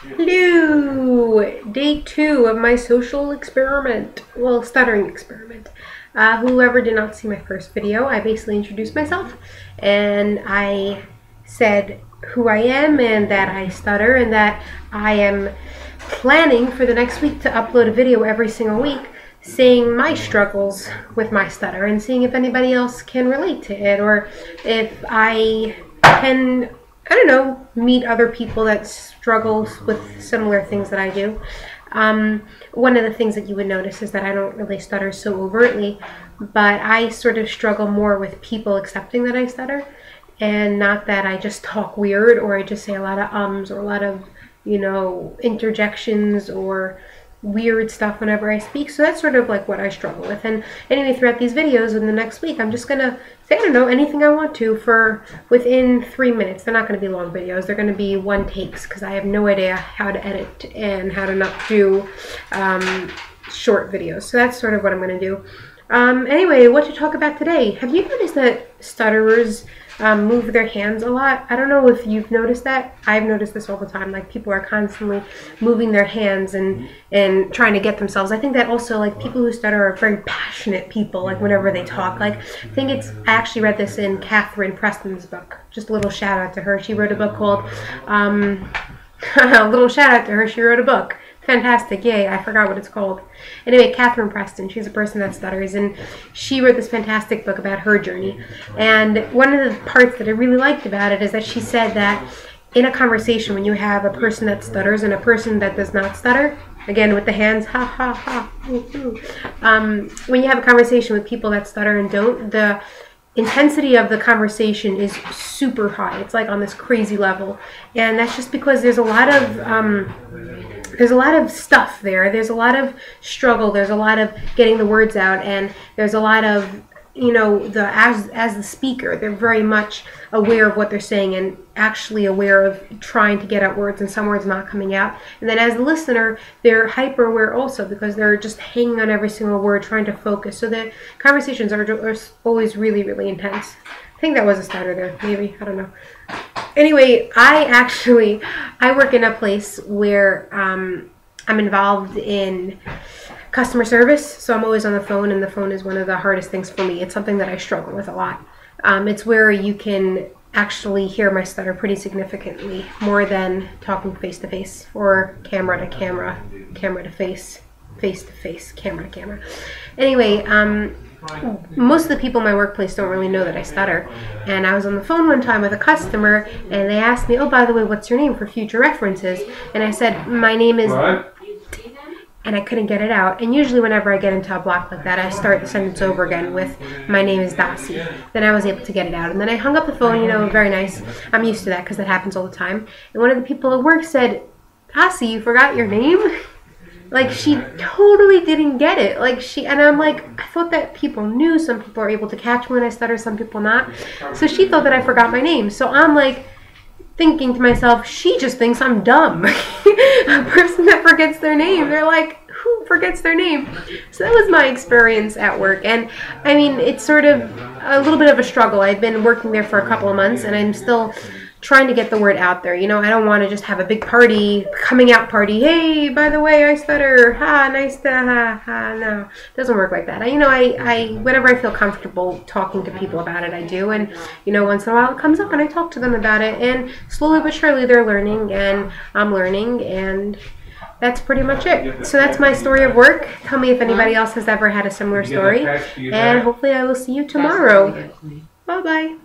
Hello! Day 2 of my social experiment. Well, stuttering experiment. Whoever did not see my first video, I basically introduced myself and I said who I am and that I stutter and that I am planning for the next week to upload a video every single week saying my struggles with my stutter and seeing if anybody else can relate to it or if I can, I don't know, meet other people that struggle with similar things that I do. One of the things that you would notice is that I don't really stutter so overtly, but I sort of struggle more with people accepting that I stutter, and not that I just talk weird or I just say a lot of ums or a lot of, you know, interjections or weird stuff whenever I speak. So that's sort of like what I struggle with. And anyway, throughout these videos in the next week, I'm just gonna say, I don't know, anything I want to for within 3 minutes. They're not gonna be long videos. They're gonna be one takes because I have no idea how to edit and how to not do short videos. So that's sort of what I'm gonna do. Anyway, what to talk about today? Have you noticed that stutterers move their hands a lot? I don't know if you've noticed that. I've noticed this all the time. Like, people are constantly moving their hands and trying to get themselves. I think that also, like, people who stutter are very passionate people, like, whenever they talk. Like, I actually read this in Katherine Preston's book. Just a little shout out to her. She wrote a book called, a little shout out to her. She wrote a book. Fantastic, yay, I forgot what it's called. Anyway, Katherine Preston, she's a person that stutters, and she wrote this fantastic book about her journey. And one of the parts that I really liked about it is that she said that in a conversation, when you have a person that stutters and a person that does not stutter, again with the hands, ha ha ha, when you have a conversation with people that stutter and don't, the intensity of the conversation is super high. It's like on this crazy level, and that's just because there's a lot of stuff there. There's a lot of struggle. There's a lot of getting the words out, and there's a lot of, you know, as the speaker, they're very much aware of what they're saying and actually aware of trying to get out words, and some words not coming out. And then as the listener, they're hyper aware also because they're just hanging on every single word, trying to focus. So the conversations are always really, really intense. I think that was a stutter there, maybe. I don't know. Anyway, I work in a place where I'm involved in customer service, so I'm always on the phone, and the phone is one of the hardest things for me. It's something that I struggle with a lot. It's where you can actually hear my stutter pretty significantly, more than talking face to face or camera to camera, camera to face, face to face, camera to camera. Anyway, most of the people in my workplace don't really know that I stutter. And I was on the phone one time with a customer, and they asked me, oh, by the way, what's your name for future references? And I said, my name is... And I couldn't get it out. And usually whenever I get into a block like that, I start the sentence over again with, my name is Dasi. Then I was able to get it out. And then I hung up the phone, you know, very nice. I'm used to that because that happens all the time. And one of the people at work said, Dasi, you forgot your name? Like, she totally didn't get it. Like, and I'm like, I thought that people knew. Some people are able to catch me when I stutter, some people not. So she thought that I forgot my name. So I'm like, thinking to myself, she just thinks I'm dumb. A person that forgets their name, they're like, who forgets their name? So that was my experience at work. And I mean, it's sort of a little bit of a struggle. I've been working there for a couple of months, and I'm still trying to get the word out there. You know, I don't want to just have a big party, coming out party. Hey, by the way, I stutter. Ha, nice to, ha. No, it doesn't work like that. Whenever I feel comfortable talking to people about it, I do. And, you know, once in a while it comes up and I talk to them about it. And slowly but surely they're learning and I'm learning, and that's pretty much it. So that's my story of work. Tell me if anybody else has ever had a similar story. And hopefully I will see you tomorrow. Bye-bye.